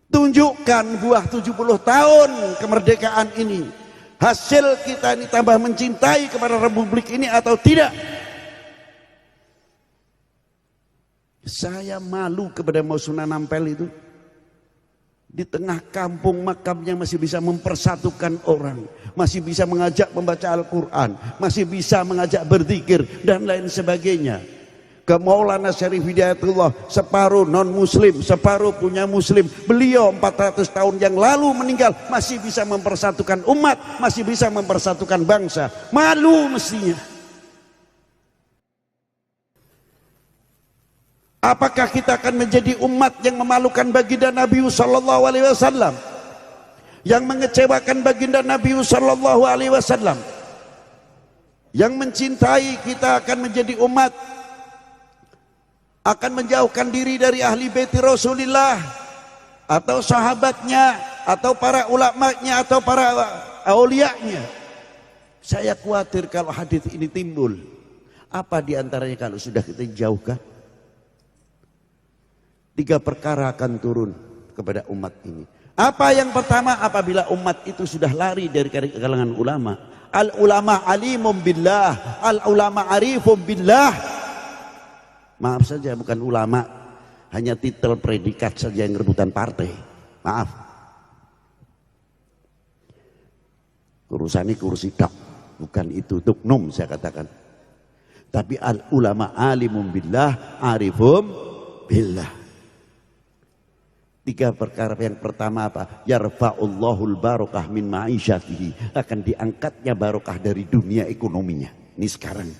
Tunjukkan buah 70 tahun kemerdekaan ini. Hasil kita ini tambah mencintai kepada republik ini atau tidak? Saya malu kepada Mau Sunan Ampel itu. Di tengah kampung makamnya masih bisa mempersatukan orang, masih bisa mengajak membaca Al-Quran, masih bisa mengajak berzikir dan lain sebagainya. Ke Maulana Syarif Hidayatullah, separuh non muslim, separuh punya muslim. Beliau 400 tahun yang lalu meninggal, masih bisa mempersatukan umat, masih bisa mempersatukan bangsa. Malu mestinya. Apakah kita akan menjadi umat yang memalukan baginda Nabi sallallahu alaihi wasallam, yang mengecewakan baginda Nabi sallallahu alaihi wasallam? Yang mencintai kita akan menjadi umat akan menjauhkan diri dari ahli bait Rasulullah atau sahabatnya atau para ulamanya atau para aulianya. Saya khawatir kalau hadis ini timbul, apa diantaranya kalau sudah kita jauhkan? 3 perkara akan turun kepada umat ini. Apa yang pertama, apabila umat itu sudah lari dari kalangan ulama. Al ulama alimum billah, al ulama arifum billah. Maaf saja, bukan ulama hanya titel predikat saja yang rebutan partai. Maaf. Urusan ini kursi dak, bukan itu tuknum saya katakan. Tapi al ulama alimum billah, arifum billah. 3 perkara. Yang pertama apa? Yarfa'ullahul barakah min ma'isyatihi. Akan diangkatnya barokah dari dunia ekonominya. Ini sekarang.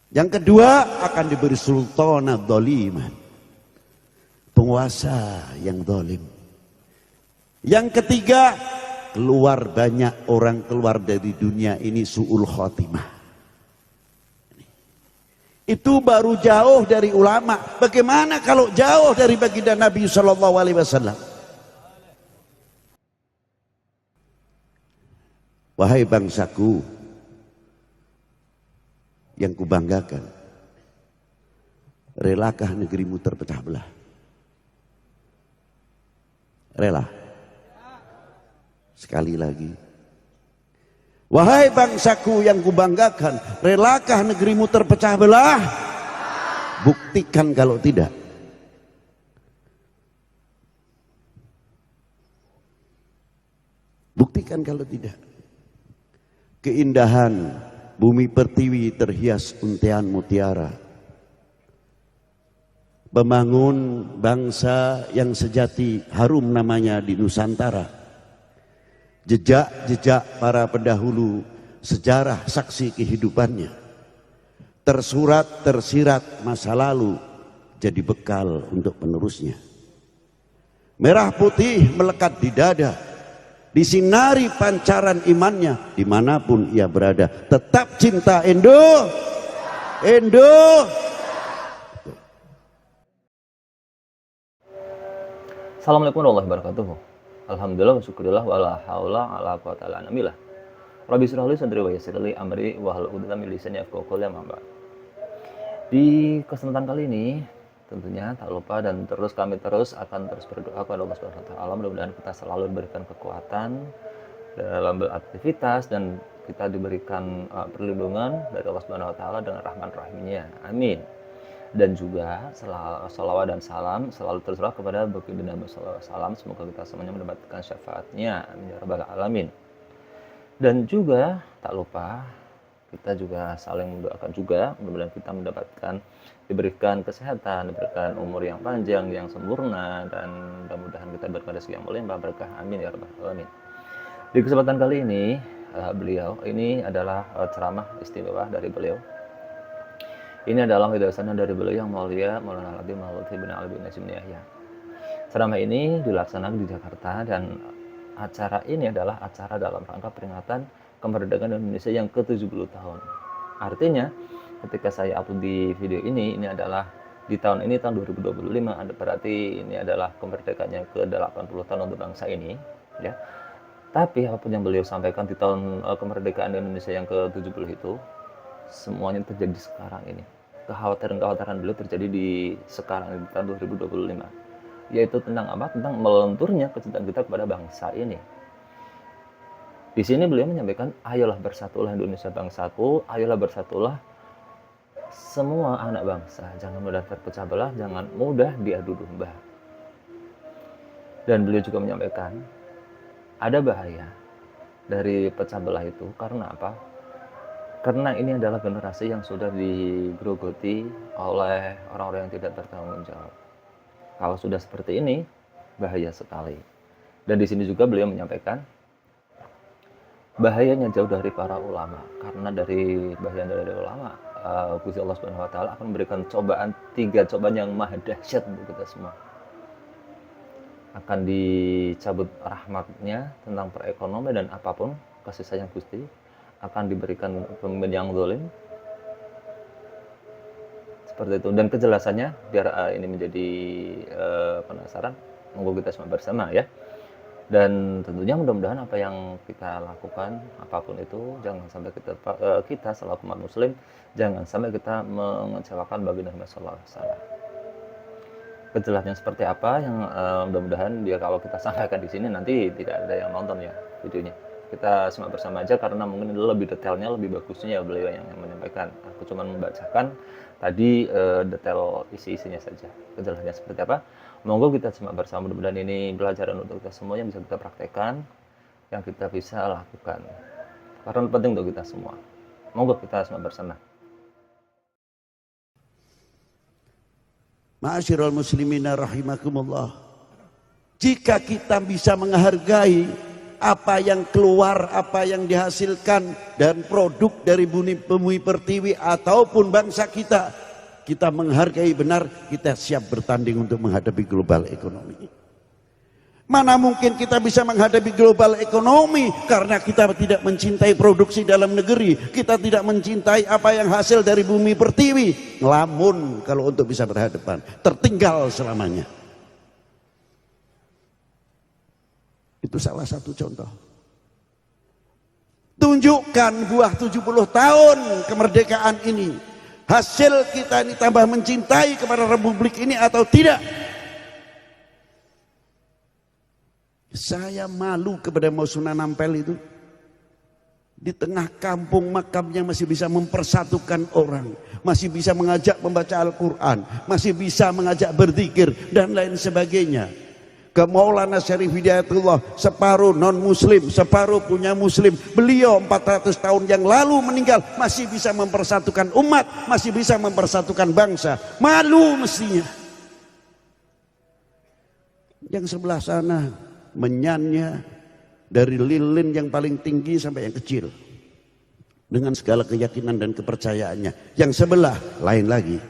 Yang kedua, akan diberi sultana dzaliman. Penguasa yang zalim. Yang ketiga, keluar banyak orang keluar dari dunia ini su'ul khotimah. Itu baru jauh dari ulama. Bagaimana kalau jauh dari baginda Nabi sallallahu alaihi wasallam? Wahai bangsaku yang kubanggakan, relakah negerimu terpecah belah? Rela? Sekali lagi, wahai bangsaku yang kubanggakan, relakah negerimu terpecah belah? Buktikan kalau tidak. Buktikan kalau tidak. Keindahan bumi pertiwi terhias untean mutiara. Membangun bangsa yang sejati, harum namanya di Nusantara. Jejak-jejak para pendahulu, sejarah saksi kehidupannya, tersurat tersirat masa lalu, jadi bekal untuk penerusnya. Merah putih melekat di dada, disinari pancaran imannya, dimanapun ia berada, tetap cinta Indo. Assalamualaikum warahmatullahi wabarakatuh. Alhamdulillah wa syukurillah wa la haula wa la quwata illa billah. Rabbi shrah li sadri wa yassir li amri wa hlul 'uqdatam min lisani yafqahu qawli. Di kesempatan kali ini tentunya tak lupa dan kami akan terus berdoa kepada Allah Subhanahu wa taala, mudah-mudahan kita selalu diberikan kekuatan dalam beraktivitas dan kita diberikan perlindungan dari Allah Subhanahu wa taala dengan rahman rahimnya. Amin. Dan juga salawat dan salam selalu tercurah kepada baginda Nabi sallallahu alaihi wasallam. Semoga kita semuanya mendapatkan syafaatnya, amin ya rabbal alamin. Dan juga tak lupa kita juga saling mendoakan juga, mudah-mudahan kita diberikan kesehatan, diberikan umur yang panjang, yang sempurna, dan mudah-mudahan kita diberikan rezeki yang melimpah berkah, amin ya rabbal alamin. Di kesempatan kali ini beliau ini adalah ceramah istimewa dari beliau. Ini adalah hidayasannya dari beliau yang mulia Maulana Al-Habib Maulud bin Ali bin Hasyim Yahya. Ceramah ini dilaksanakan di Jakarta dan acara ini adalah acara dalam rangka peringatan kemerdekaan Indonesia yang ke-70 tahun. Artinya, ketika saya upload di video ini adalah di tahun ini, tahun 2025, berarti ini adalah kemerdekaan yang ke-80 tahun untuk bangsa ini, ya. Tapi apapun yang beliau sampaikan di tahun kemerdekaan Indonesia yang ke-70 itu, semuanya terjadi sekarang ini. Kekhawatiran beliau terjadi di sekarang, di tahun 2025. yaitu tentang apa? Tentang melenturnya kecintaan kita kepada bangsa ini. Di sini beliau menyampaikan, ayolah bersatulah Indonesia bangsaku, ayolah bersatulah semua anak bangsa, jangan mudah terpecah belah, jangan mudah diadu domba. Dan beliau juga menyampaikan, ada bahaya dari pecah belah itu, karena apa? Karena ini adalah generasi yang sudah digerogoti oleh orang-orang yang tidak bertanggung jawab. Kalau sudah seperti ini, bahaya sekali. Dan di sini juga beliau menyampaikan, bahayanya jauh dari para ulama. Karena dari bahaya dari ulama, Gusti Allah Subhanahu Wa Taala akan memberikan cobaan, 3 cobaan yang maha dahsyat untuk kita semua. Akan dicabut rahmatnya tentang perekonomian dan apapun kasih sayang Gusti, akan diberikan pemimpin yang zalim. Seperti itu. Dan kejelasannya biar ini menjadi penasaran, monggo kita semua bersama ya. Dan tentunya mudah-mudahan apa yang kita lakukan apapun itu jangan sampai kita selaku umat muslim jangan sampai kita mengecewakan baginda Muhammad sallallahu alaihi wasallam. Kejelasannya seperti apa yang mudah-mudahan dia kalau kita sampaikan di sini nanti tidak ada yang nonton ya videonya. Kita simak bersama aja karena mungkin lebih detailnya, lebih bagusnya ya beliau yang menyampaikan. Aku cuma membacakan tadi detail isi-isinya saja. Kejelasannya seperti apa? Monggo kita simak bersama, mudah-mudahan ini pelajaran untuk kita semua yang bisa kita praktekkan, yang kita bisa lakukan. Karena penting untuk kita semua. Monggo kita simak bersama. Ma'asyiral muslimina rahimakumullah. Jika kita bisa menghargai apa yang keluar, apa yang dihasilkan dan produk dari bumi pertiwi ataupun bangsa kita, kita menghargai benar, kita siap bertanding untuk menghadapi global ekonomi. Mana mungkin kita bisa menghadapi global ekonomi karena kita tidak mencintai produksi dalam negeri, kita tidak mencintai apa yang hasil dari bumi pertiwi. Ngelamun kalau untuk bisa berhadapan, tertinggal selamanya. Itu salah satu contoh. Tunjukkan buah 70 tahun kemerdekaan ini. Hasil kita ini tambah mencintai kepada republik ini atau tidak? Saya malu kepada Mau Sunan Ampel itu. Di tengah kampung makamnya masih bisa mempersatukan orang. Masih bisa mengajak membaca Al-Quran. Masih bisa mengajak berzikir dan lain sebagainya. Ke Maulana Syarif Hidayatullah, separuh non muslim, separuh punya muslim. Beliau 400 tahun yang lalu meninggal, masih bisa mempersatukan umat, masih bisa mempersatukan bangsa. Malu mestinya. Yang sebelah sana menyannya dari lilin yang paling tinggi sampai yang kecil, dengan segala keyakinan dan kepercayaannya. Yang sebelah lain lagi.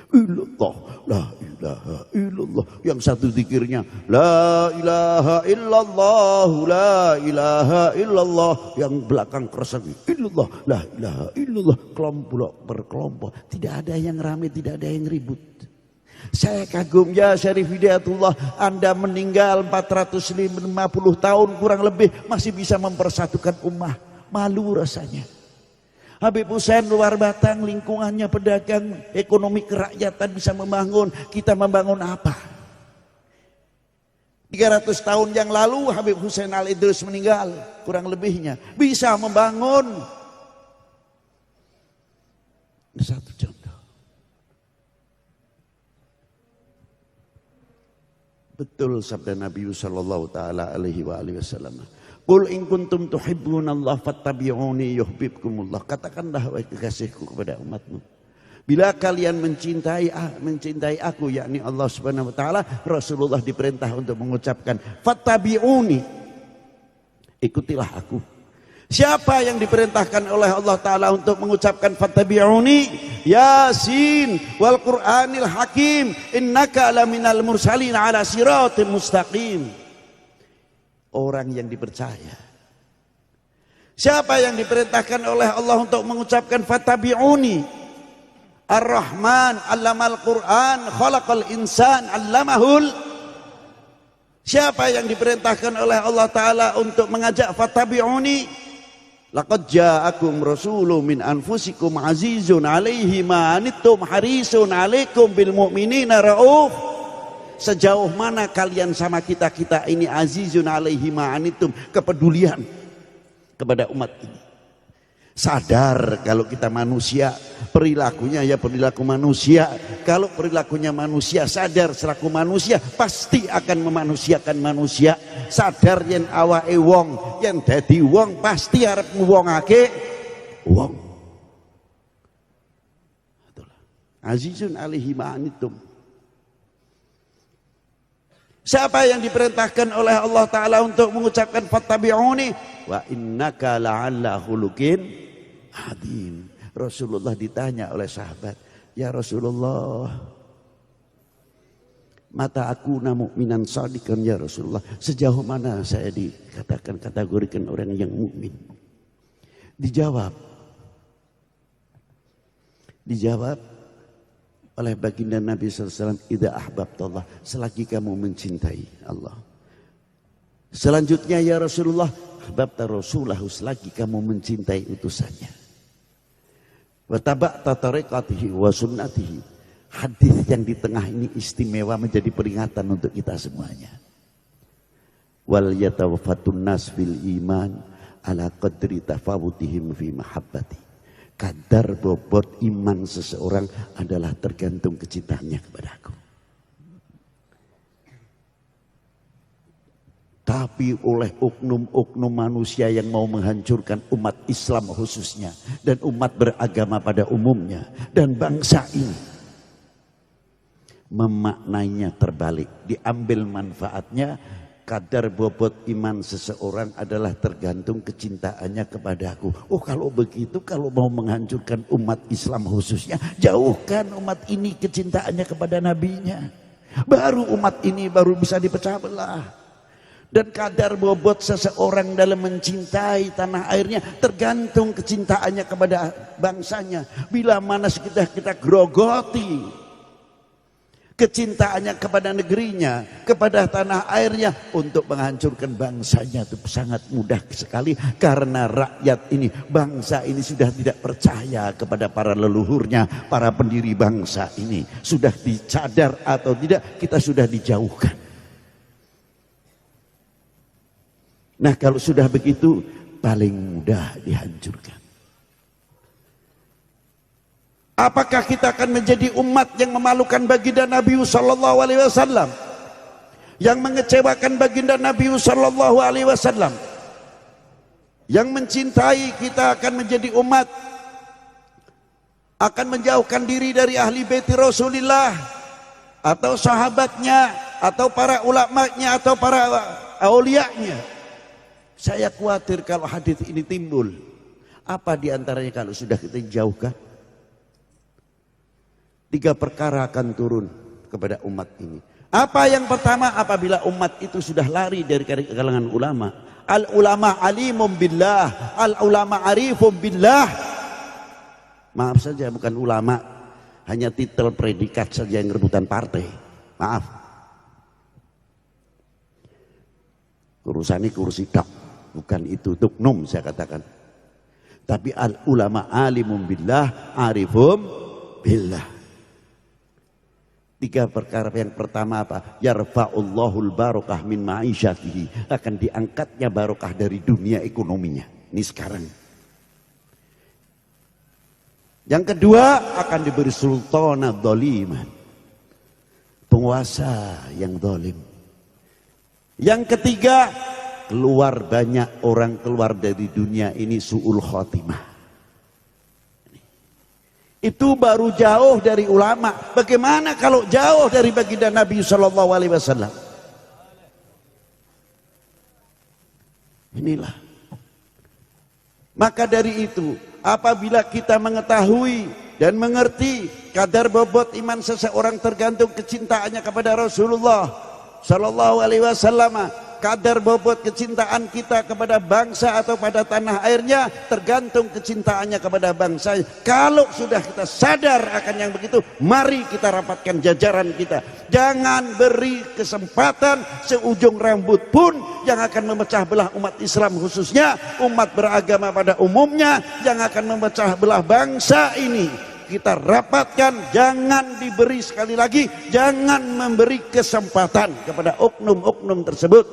Illallah, la ilaha illallah. Yang satu zikirnya la ilaha illallah, la ilaha illallah. Yang belakang keresahan illallah, la ilaha illallah. Kelompok berkelompok, tidak ada yang ramai, tidak ada yang ribut. Saya kagum ya Syarif Hidayatullah, Anda meninggal 450 tahun kurang lebih masih bisa mempersatukan ummah. Malu rasanya. Habib Hussein luar batang, lingkungannya pedagang, ekonomi kerakyatan bisa membangun. Kita membangun apa? 300 tahun yang lalu Habib Hussein Al-Idrus meninggal, kurang lebihnya. Bisa membangun. Ini satu contoh. Betul sabda Nabi sallallahu taala alaihi wasallam. Qul in kuntum tuhibbunallaha fattabi'uni yuhibbukumullah. Katakanlah wahai kekasihku kepada umatmu, bila kalian mencintai aku, yakni Allah Subhanahu wa taala, Rasulullah diperintah untuk mengucapkan fattabi'uni, ikutilah aku. Siapa yang diperintahkan oleh Allah taala untuk mengucapkan fattabi'uni? Yasin wal Qur'anil Hakim, innaka laminal mursalin ala siratim mustaqim. Orang yang dipercaya. Siapa yang diperintahkan oleh Allah untuk mengucapkan fattabi'uni? Ar-Rahman 'allamal Qur'an, khalaqal insan 'allamahul. Siapa yang diperintahkan oleh Allah taala untuk mengajak fattabi'uni? Laqad ja'akum rasulun min anfusikum azizun 'alaihi ma anittum harisun 'alaikum bil mu'minina rauf. sejauh mana kalian sama kita ini azizun alaihi ma'anitum, kepedulian kepada umat ini. Sadar kalau kita manusia, perilakunya ya perilaku manusia. Kalau perilakunya manusia, sadar selaku manusia pasti akan memanusiakan manusia. Sadar yen awake wong, yen dadi wong pasti arep nguwongake wong. Azizun alaihi ma'anitum. Siapa yang diperintahkan oleh Allah Ta'ala untuk mengucapkan fattabi'uni wa innaka la'alla khuluqin adim. Rasulullah ditanya oleh sahabat, ya Rasulullah, mata aku mu'minan shadiqan ya Rasulullah, sejauh mana saya dikatakan kategorikan orang yang mukmin? Dijawab oleh baginda Nabi SAW, idza ahbabtallah, selagi kamu mencintai Allah. Selanjutnya ya Rasulullah, ahbabta rasulahu, selagi kamu mencintai utusannya. Wa taba'ta tariqatihi wa sunnatihi. Hadis yang di tengah ini istimewa, menjadi peringatan untuk kita semuanya. Wal yatawaffatun nas fil iman ala qadri tafawutihim fi mahabbati. Kadar bobot iman seseorang adalah tergantung kecintaannya kepada aku. Tapi oleh oknum-oknum manusia yang mau menghancurkan umat Islam khususnya, dan umat beragama pada umumnya, dan bangsa ini, memaknainya terbalik. Diambil manfaatnya, kadar bobot iman seseorang adalah tergantung kecintaannya kepada aku. Oh kalau begitu, kalau mau menghancurkan umat Islam khususnya, jauhkan umat ini kecintaannya kepada nabinya. Baru umat ini baru bisa dipecah belah. Dan kadar bobot seseorang dalam mencintai tanah airnya tergantung kecintaannya kepada bangsanya. Bila mana kita grogoti kecintaannya kepada negerinya, kepada tanah airnya, untuk menghancurkan bangsanya itu sangat mudah sekali. Karena rakyat ini, bangsa ini sudah tidak percaya kepada para leluhurnya, para pendiri bangsa ini. Sudah dicadar atau tidak, kita sudah dijauhkan. Nah kalau sudah begitu, paling mudah dihancurkan. Apakah kita akan menjadi umat yang memalukan baginda Nabi sallallahu alaihi wasallam, yang mengecewakan baginda Nabi sallallahu alaihi wasallam? Yang mencintai kita akan menjadi umat akan menjauhkan diri dari ahli baiti Rasulullah, atau sahabatnya, atau para ulamanya, atau para aulianya? Saya khawatir kalau hadis ini timbul. Apa diantaranya kalau sudah kita jauhkan? 3 perkara akan turun kepada umat ini. Apa yang pertama, apabila umat itu sudah lari dari kalangan ulama. Al ulama alimum billah, al ulama arifum billah. Maaf saja, bukan ulama hanya titel predikat saja yang rebutan partai. Maaf. Urusannya kursi dak. Bukan itu tuknum saya katakan. Tapi al ulama alimum billah, arifum billah. 3 perkara. Yang pertama apa? Yarfa'ullahul barakah min ma'isyatihi. Akan diangkatnya barokah dari dunia ekonominya. Ini sekarang. Yang kedua, akan diberi sultana dzaliman, penguasa yang zalim. Yang ketiga, keluar banyak orang keluar dari dunia ini su'ul khotimah. Itu baru jauh dari ulama. Bagaimana kalau jauh dari baginda Nabi sallallahu alaihi wasallam? Inilah. Maka dari itu, apabila kita mengetahui dan mengerti kadar bobot iman seseorang tergantung kecintaannya kepada Rasulullah sallallahu alaihi wasallam, kadar bobot kecintaan kita kepada bangsa atau pada tanah airnya tergantung kecintaannya kepada bangsa. Kalau sudah kita sadar akan yang begitu, mari kita rapatkan jajaran kita. Jangan beri kesempatan seujung rambut pun yang akan memecah belah umat Islam, khususnya umat beragama pada umumnya, yang akan memecah belah bangsa ini. kita rapatkan, jangan diberi, sekali lagi, jangan memberi kesempatan kepada oknum-oknum tersebut.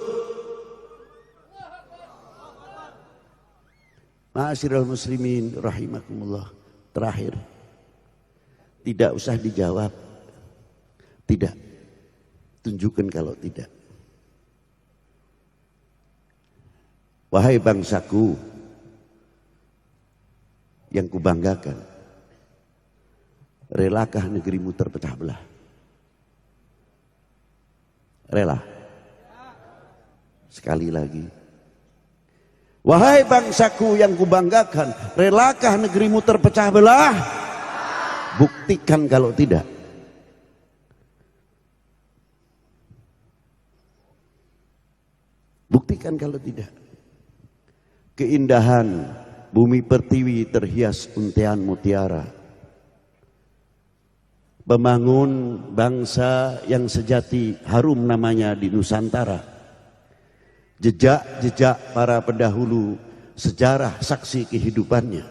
Ma'asyiral muslimin rahimakumullah. Terakhir, tidak usah dijawab. Tidak. Tunjukkan kalau tidak. Wahai bangsaku yang kubanggakan, relakah negerimu terpecah belah? Rela? Sekali lagi. Wahai bangsaku yang kubanggakan, relakah negerimu terpecah belah? Buktikan kalau tidak. Buktikan kalau tidak. Keindahan bumi pertiwi terhias untian mutiara. Membangun bangsa yang sejati, harum namanya di Nusantara. Jejak-jejak para pendahulu, sejarah saksi kehidupannya.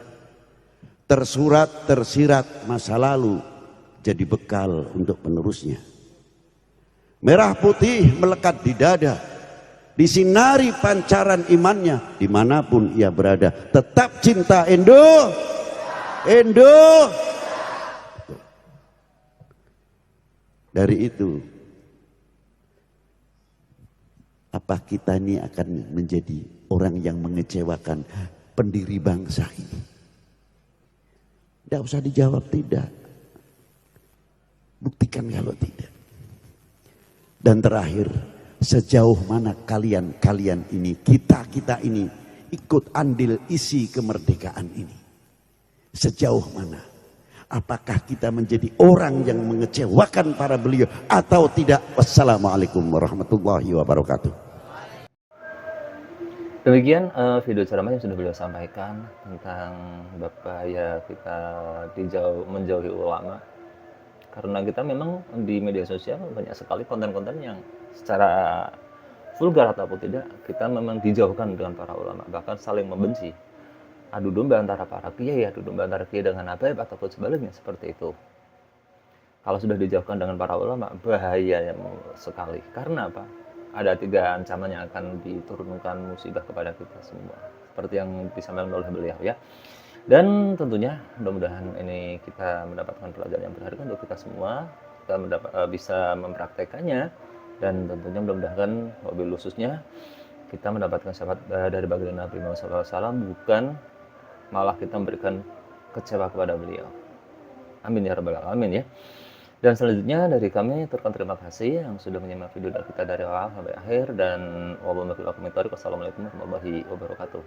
Tersurat, tersirat masa lalu, jadi bekal untuk penerusnya. Merah putih melekat di dada, disinari pancaran imannya dimanapun ia berada. Tetap cinta Indo, Indo. Dari itu, apa kita ini akan menjadi orang yang mengecewakan pendiri bangsa ini? Tidak usah dijawab tidak. Buktikan kalau tidak. Dan terakhir, sejauh mana kalian ini, kita ini ikut andil isi kemerdekaan ini? Sejauh mana? Apakah kita menjadi orang yang mengecewakan para beliau atau tidak? Wassalamualaikum warahmatullahi wabarakatuh. Demikian video ceramah yang sudah beliau sampaikan tentang bahaya kita menjauhi ulama. Karena kita memang di media sosial banyak sekali konten-konten yang secara vulgar ataupun tidak, kita memang dijauhkan dengan para ulama, bahkan saling membenci. Adu domba antara para kiai, adu domba antara kiai dengan habaib ataupun sebaliknya, seperti itu. Kalau sudah dijauhkan dengan para ulama, bahaya sekali. Karena apa? Ada 3 ancaman yang akan diturunkan musibah kepada kita semua, seperti yang disampaikan oleh beliau ya. Dan tentunya mudah-mudahan ini kita mendapatkan pelajaran yang berharga untuk kita semua, kita bisa mempraktekannya, dan tentunya mudah-mudahan wabil khususnya kita mendapatkan syafaat dari baginda Nabi Muhammad SAW, bukan malah kita memberikan kecewa kepada beliau. Amin ya rabbal alamin ya. Dan selanjutnya dari kami terima kasih yang sudah menyimak video kita dari awal sampai akhir, dan wassalamualaikum warahmatullahi wabarakatuh.